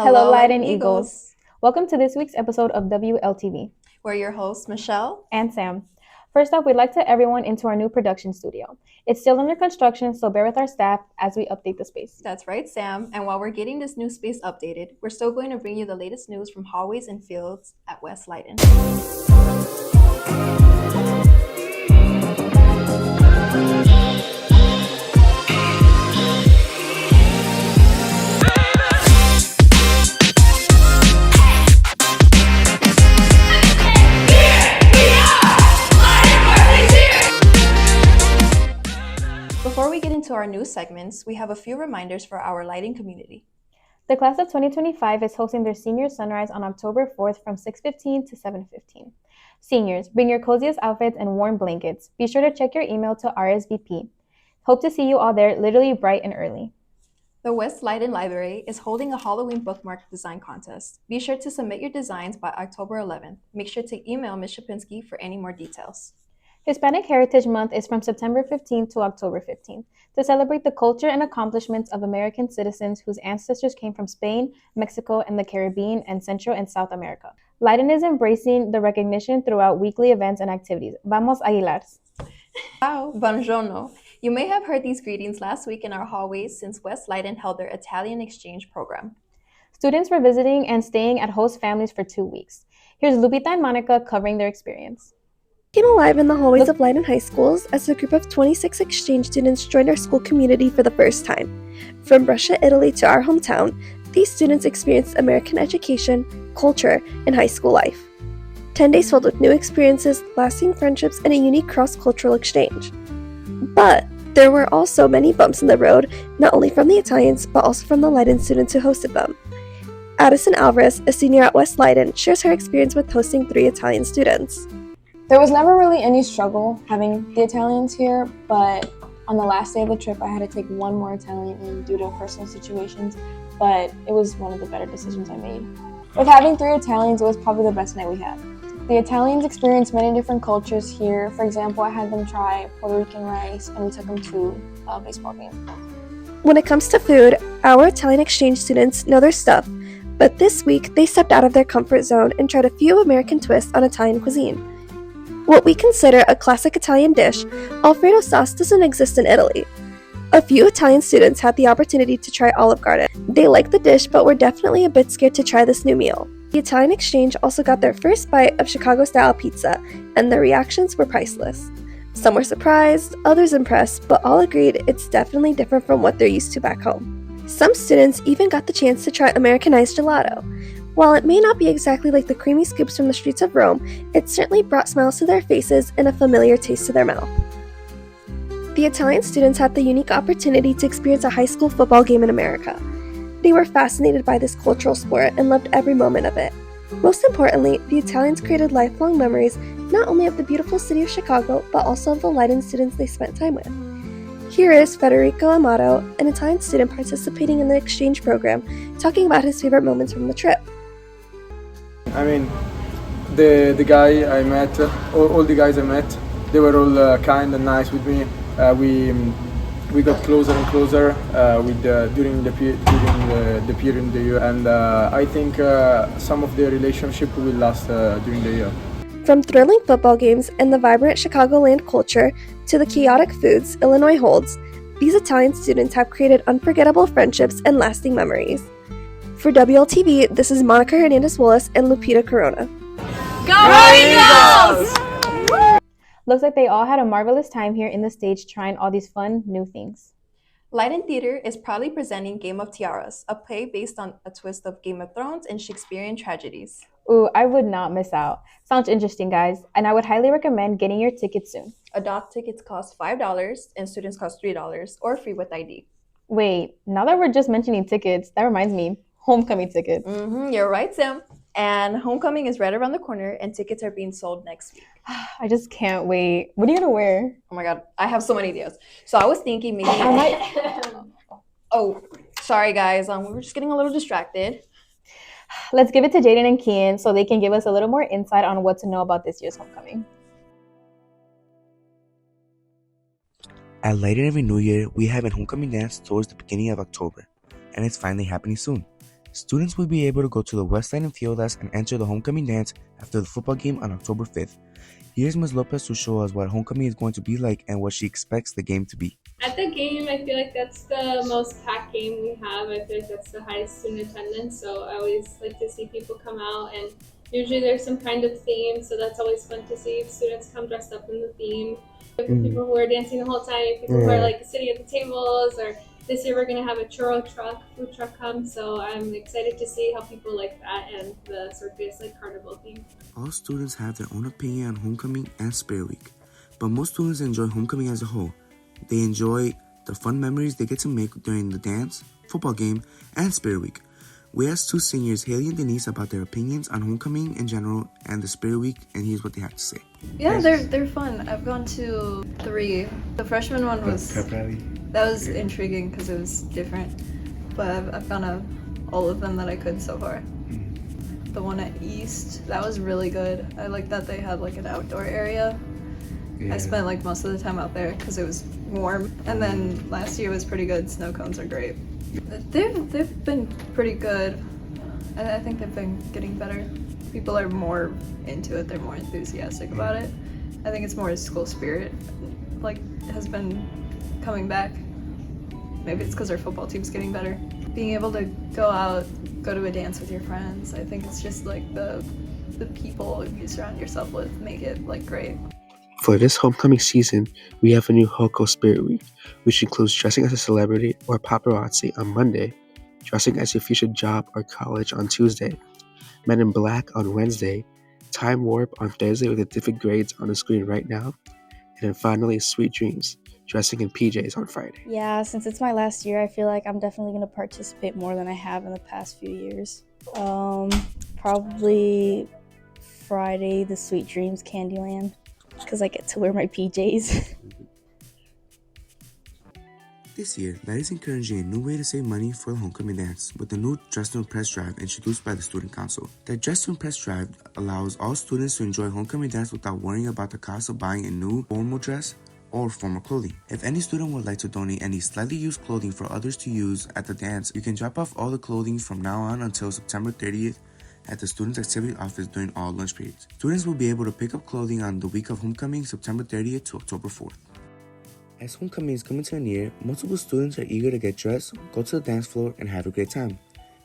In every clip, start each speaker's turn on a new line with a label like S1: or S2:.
S1: Hello,
S2: Hello,
S1: Light and
S2: Lightning
S1: Eagles.
S2: Eagles.
S1: Welcome to this week's episode of WLTV.
S2: We're your hosts, Michelle.
S1: And Sam. First off, we'd like to everyone into our new production studio. It's still under construction, so bear with our staff as we update the space.
S2: That's right, Sam. And while we're getting this new space updated, we're still going to bring you the latest news from hallways and fields at West Leiden. Before we get into our news segments, we have a few reminders for our lighting community.
S1: The class of 2025 is hosting their senior sunrise on October 4th from 6:15 to 7:15. Seniors, bring your coziest outfits and warm blankets. Be sure to check your email to RSVP. Hope to see you all there literally bright and early.
S2: The West Leiden Library is holding a Halloween bookmark design contest. Be sure to submit your designs by October 11th. Make sure to email Ms. Shapinski for any more details.
S1: Hispanic Heritage Month is from September 15th to October 15th to celebrate the culture and accomplishments of American citizens whose ancestors came from Spain, Mexico, and the Caribbean and Central and South America. Leiden is embracing the recognition throughout weekly events and activities. Vamos Aguilars!
S2: Ciao, buongiorno. You may have heard these greetings last week in our hallways since West Leiden held their Italian exchange program.
S1: Students were visiting and staying at host families for 2 weeks. Here's Lupita and Monica covering their experience.
S3: Came alive in the hallways of Leiden high schools as a group of 26 exchange students joined our school community for the first time. From Brescia, Italy to our hometown, these students experienced American education, culture, and high school life. 10 days filled with new experiences, lasting friendships, and a unique cross-cultural exchange. But there were also many bumps in the road, not only from the Italians, but also from the Leiden students who hosted them. Addison Alvarez, a senior at West Leiden, shares her experience with hosting 3 Italian students.
S4: There was never really any struggle having the Italians here, but on the last day of the trip, I had to take one more Italian in due to personal situations, but it was one of the better decisions I made. With having 3 Italians, it was probably the best night we had. The Italians experienced many different cultures here. For example, I had them try Puerto Rican rice, and we took them to a baseball game.
S3: When it comes to food, our Italian exchange students know their stuff, but this week they stepped out of their comfort zone and tried a few American twists on Italian cuisine. What we consider a classic Italian dish, Alfredo sauce doesn't exist in Italy. A few Italian students had the opportunity to try Olive Garden. They liked the dish but were definitely a bit scared to try this new meal. The Italian exchange also got their first bite of Chicago-style pizza, and their reactions were priceless. Some were surprised, others impressed, but all agreed it's definitely different from what they're used to back home. Some students even got the chance to try Americanized gelato. While it may not be exactly like the creamy scoops from the streets of Rome, it certainly brought smiles to their faces and a familiar taste to their mouth. The Italian students had the unique opportunity to experience a high school football game in America. They were fascinated by this cultural sport and loved every moment of it. Most importantly, the Italians created lifelong memories not only of the beautiful city of Chicago, but also of the Leiden students they spent time with. Here is Federico Amato, an Italian student participating in the exchange program, talking about his favorite moments from the trip.
S5: I mean, the guy I met, all the guys I met, they were all kind and nice with me. We got closer and closer during the period in the year, and I think some of the relationship will last during the year.
S3: From thrilling football games and the vibrant Chicagoland culture to the chaotic foods Illinois holds, these Italian students have created unforgettable friendships and lasting memories. For WLTV, this is Monica Hernandez-Willis and Lupita Corona.
S2: Go Eagles!
S1: Looks like they all had a marvelous time here in the stage trying all these fun new things.
S2: Leiden Theater is proudly presenting Game of Tiaras, a play based on a twist of Game of Thrones and Shakespearean tragedies.
S1: Ooh, I would not miss out. Sounds interesting, guys, and I would highly recommend getting your tickets soon.
S2: Adult tickets cost $5 and students cost $3 or free with ID.
S1: Wait, now that we're just mentioning tickets, that reminds me, homecoming tickets.
S2: You're right, Sam. And homecoming is right around the corner and tickets are being sold next week.
S1: I just can't wait. What are you gonna wear?
S2: Oh my god, I have so many ideas. So I was thinking maybe
S1: I might...
S2: Oh, sorry guys, we were just getting a little distracted.
S1: Let's give it to Jaden and Kian so they can give us a little more insight on what to know about this year's homecoming.
S6: At Leiden every New Year, we have a homecoming dance towards the beginning of October, and it's finally happening soon. Students will be able to go to the West Side and Field House and enter the homecoming dance after the football game on October 5th. Here's Ms. Lopez to show us what homecoming is going to be like and what she expects the game to be.
S7: At the game, I feel like that's the most packed game we have. I feel like that's the highest student attendance, so I always like to see people come out, and usually there's some kind of theme, so that's always fun to see if students come dressed up in the theme. People who are dancing the whole time, people who are like sitting at the tables, or this year we're going to have a food truck come, so I'm excited to see how people like that and the circus carnival theme.
S6: All students have their own opinion on homecoming and Spirit Week, but most students enjoy homecoming as a whole. They enjoy the fun memories they get to make during the dance, football game, and Spirit Week. We asked two seniors, Haley and Denise, about their opinions on homecoming in general and the Spirit Week, and here's what they have to say.
S2: Yeah, they're fun. I've gone to 3. The freshman one was intriguing because it was different, but I've gone to all of them that I could so far. The one at East, that was really good. I like that they had an outdoor area. I spent most of the time out there because it was warm. And then last year was pretty good. Snow cones are great. They've been pretty good. I think they've been getting better. People are more into it. They're more enthusiastic about it. I think it's more school spirit has been coming back. Maybe it's because our football team's getting better. Being able to go out, go to a dance with your friends, I think it's just the people you surround yourself with make it great.
S8: For this homecoming season, we have a new HOCO Spirit Week, which includes dressing as a celebrity or paparazzi on Monday, dressing as your future job or college on Tuesday, Men in Black on Wednesday, Time Warp on Thursday with the different grades on the screen right now, and then finally Sweet Dreams, dressing in PJs on Friday.
S9: Yeah, since it's my last year, I feel like I'm definitely going to participate more than I have in the past few years. Probably Friday, the Sweet Dreams Candyland, because I get to wear my PJs.
S6: This year, that is encouraging a new way to save money for the homecoming dance with the new Dress to Impress drive introduced by the Student Council. The Dress to Impress drive allows all students to enjoy homecoming dance without worrying about the cost of buying a new formal dress or formal clothing. If any student would like to donate any slightly used clothing for others to use at the dance, you can drop off all the clothing from now on until September 30th at the Students' Activity Office during all lunch periods. Students will be able to pick up clothing on the week of homecoming, September 30th to October 4th. As homecoming is coming to an end, multiple students are eager to get dressed, go to the dance floor, and have a great time.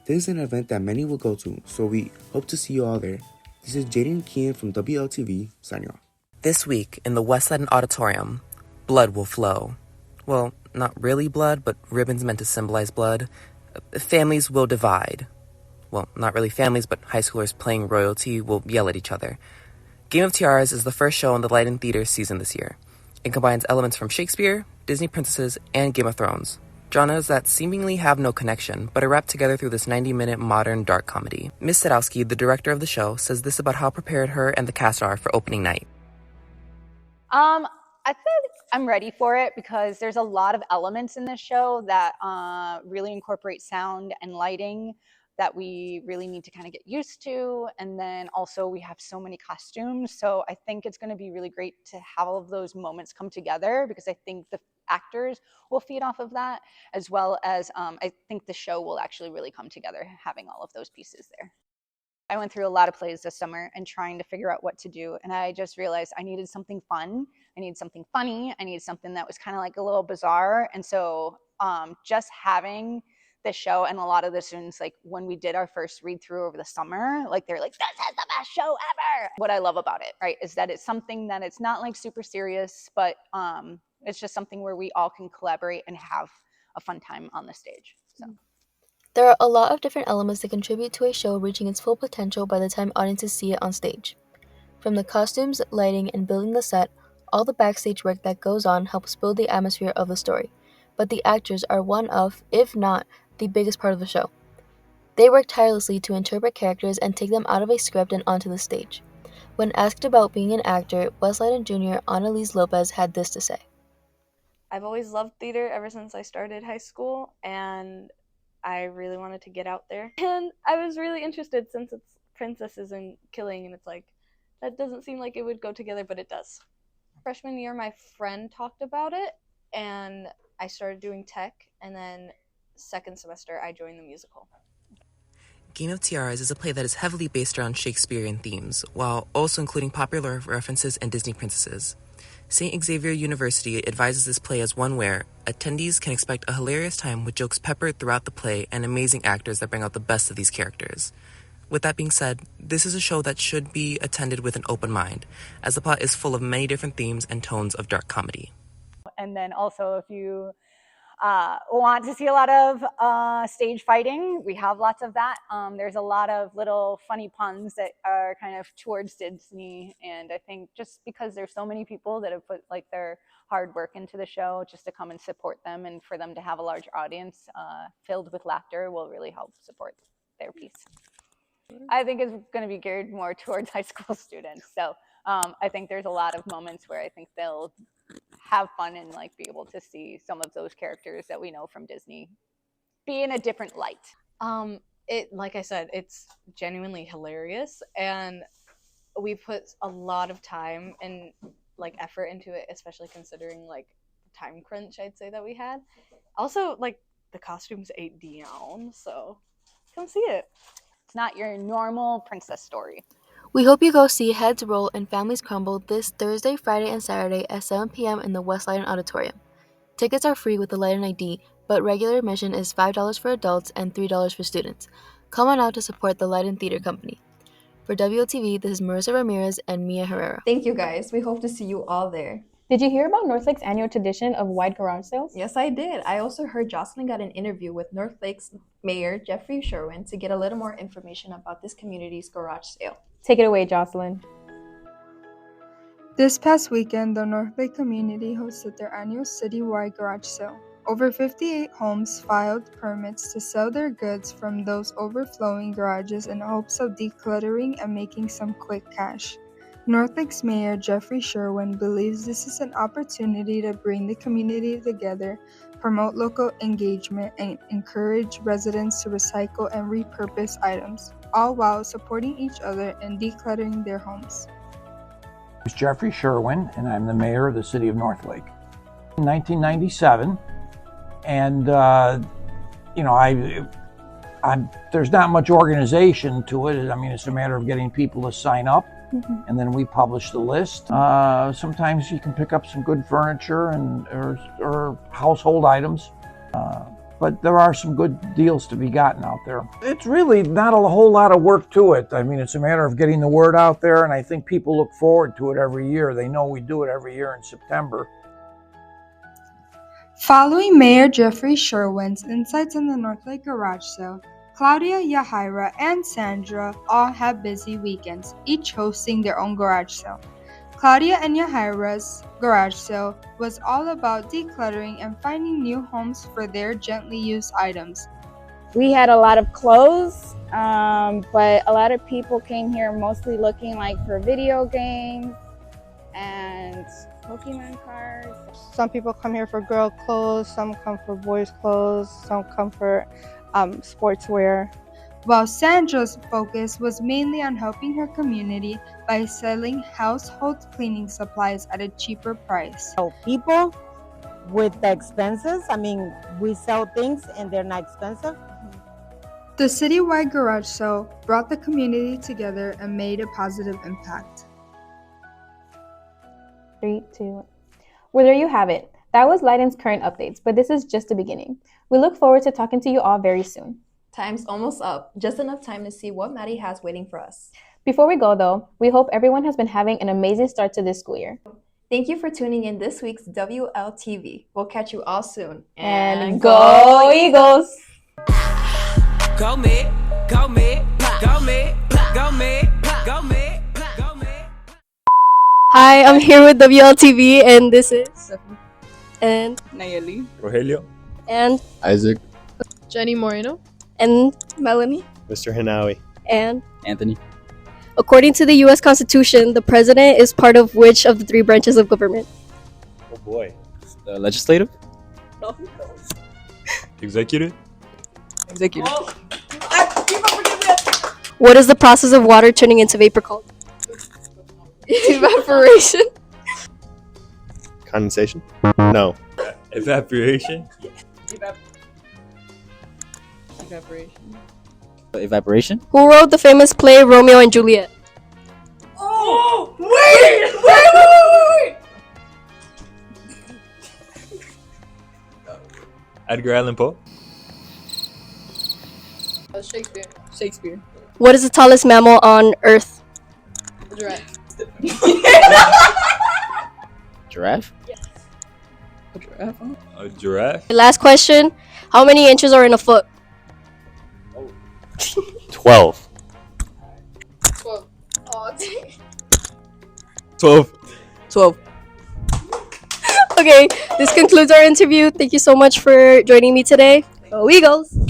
S6: This is an event that many will go to, so we hope to see you all there. This is Jaden Kean from WLTV, signing off.
S10: This week, in the Westside Auditorium, blood will flow. Well, not really blood, but ribbons meant to symbolize blood. Families will divide. Well, not really families, but high schoolers playing royalty will yell at each other. Game of Tiaras is the first show in the Light and Theater season this year. It combines elements from Shakespeare, Disney princesses, and Game of Thrones, genres that seemingly have no connection, but are wrapped together through this 90-minute modern dark comedy. Ms. Sadowski, the director of the show, says this about how prepared her and the cast are for opening night.
S11: I think I'm ready for it because there's a lot of elements in this show that really incorporate sound and lighting that we really need to kind of get used to. And then also we have so many costumes. So I think it's going to be really great to have all of those moments come together because I think the actors will feed off of that, as well as I think the show will actually really come together having all of those pieces there. I went through a lot of plays this summer and trying to figure out what to do. And I just realized I needed something fun. I needed something funny. I needed something that was kind of a little bizarre. And so just having the show, and a lot of the students, when we did our first read through over the summer, they're like, this is the best show ever. What I love about it, right, is that it's something that it's not super serious, but it's just something where we all can collaborate and have a fun time on the stage. So.
S12: There are a lot of different elements that contribute to a show reaching its full potential by the time audiences see it on stage. From the costumes, lighting, and building the set, all the backstage work that goes on helps build the atmosphere of the story. But the actors are one of, if not, the biggest part of the show. They work tirelessly to interpret characters and take them out of a script and onto the stage. When asked about being an actor, West Leyden Jr. Annalise Lopez had this to say.
S13: I've always loved theater ever since I started high school, and I really wanted to get out there. And I was really interested since it's princesses and killing, and it's that doesn't seem like it would go together, but it does. Freshman year, my friend talked about it, and I started doing tech, and then second semester, I joined the musical.
S10: Game of Tiaras is a play that is heavily based around Shakespearean themes, while also including popular references and Disney princesses. St. Xavier University advises this play as one where attendees can expect a hilarious time with jokes peppered throughout the play and amazing actors that bring out the best of these characters. With that being said, this is a show that should be attended with an open mind, as the plot is full of many different themes and tones of dark comedy.
S11: And then also, if you want to see a lot of stage fighting, we have lots of that. There's a lot of little funny puns that are kind of towards Disney, and I think just because there's so many people that have put like their hard work into the show, just to come and support them and for them to have a large audience filled with laughter will really help support their piece. I think it's going to be geared more towards high school students. So I think there's a lot of moments where I think they'll have fun and like be able to see some of those characters that we know from Disney be in a different light.
S14: Like I said, it's genuinely hilarious, and we put a lot of time and like effort into it, especially considering like the time crunch I'd say that we had. Also, like the costumes ain't down, so come see it.
S11: It's not your normal princess story.
S12: We hope you go see Heads Roll and Families Crumble this Thursday, Friday, and Saturday at 7 p.m. in the West Leiden Auditorium. Tickets are free with the Leiden ID, but regular admission is $5 for adults and $3 for students. Come on out to support the Leiden Theater Company. For WLTV, this is Marissa Ramirez and Mia Herrera.
S15: Thank you guys. We hope to see you all there.
S1: Did you hear about Northlake's annual tradition of wide garage sales?
S15: Yes, I did. I also heard Jocelyn got an interview with Northlake's Mayor Jeffrey Sherwin to get a little more information about this community's garage sale.
S1: Take it away, Jocelyn.
S16: This past weekend, the Northlake community hosted their annual citywide garage sale. Over 58 homes filed permits to sell their goods from those overflowing garages in hopes of decluttering and making some quick cash. Northlake's Mayor Jeffrey Sherwin believes this is an opportunity to bring the community together, promote local engagement, and encourage residents to recycle and repurpose items, all while supporting each other and decluttering their homes.
S17: I'm Jeffrey Sherwin, and I'm the mayor of the city of Northlake. In 1997, and there's not much organization to it. I mean, it's a matter of getting people to sign up. And then we publish the list. Sometimes you can pick up some good furniture or household items, but there are some good deals to be gotten out there. It's really not a whole lot of work to it. I mean, it's a matter of getting the word out there, and I think people look forward to it every year. They know we do it every year in September.
S16: Following Mayor Jeffrey Sherwin's insights on the Northlake garage sale, Claudia, Yahira, and Sandra all had busy weekends, each hosting their own garage sale. Claudia and Yahira's garage sale was all about decluttering and finding new homes for their gently used items.
S18: We had a lot of clothes, but a lot of people came here mostly looking like for video games and Pokemon cards.
S19: Some people come here for girl clothes, some come for boys clothes, some come for sportswear.
S16: While Sandra's focus was mainly on helping her community by selling household cleaning supplies at a cheaper price.
S20: So people with the expenses, I mean, we sell things and they're not expensive.
S16: The citywide garage sale brought the community together and made a positive impact.
S1: 3, 2. Well, there you have it. That was Leiden's current updates, but this is just the beginning. We look forward to talking to you all very soon.
S15: Time's almost up. Just enough time to see what Maddie has waiting for us.
S1: Before we go, though, we hope everyone has been having an amazing start to this school year.
S15: Thank you for tuning in this week's WLTV. We'll catch you all soon.
S1: And go Eagles!
S10: Go me, go me, go me, go me, go me, go me.
S3: Hi, I'm here with WLTV, and this is and
S21: Nayeli,
S22: Rogelio,
S3: and
S22: Isaac,
S21: Jenny Moreno,
S3: and Melanie,
S22: Mr. Hanawi,
S3: and
S22: Anthony.
S3: According to the U.S. Constitution, the president is part of which of the 3 branches of government?
S22: Oh boy. The legislative? Executive?
S21: Executive.
S3: What is the process of water turning into vapor called? Evaporation.
S22: Condensation? No. Evaporation?
S21: Evaporation.
S4: Evaporation?
S12: Who wrote the famous play Romeo and Juliet?
S21: Oh! Wait!
S22: Edgar Allan Poe.
S21: Shakespeare. Shakespeare.
S12: What is the tallest mammal on Earth?
S21: A giraffe.
S4: Giraffe?
S21: A giraffe? Huh?
S22: A giraffe.
S12: Last question. How many inches are in a foot?
S22: 12.
S21: 12. Oh,
S22: 12.
S21: 12.
S12: Okay, this concludes our interview. Thank you so much for joining me today. Go Eagles!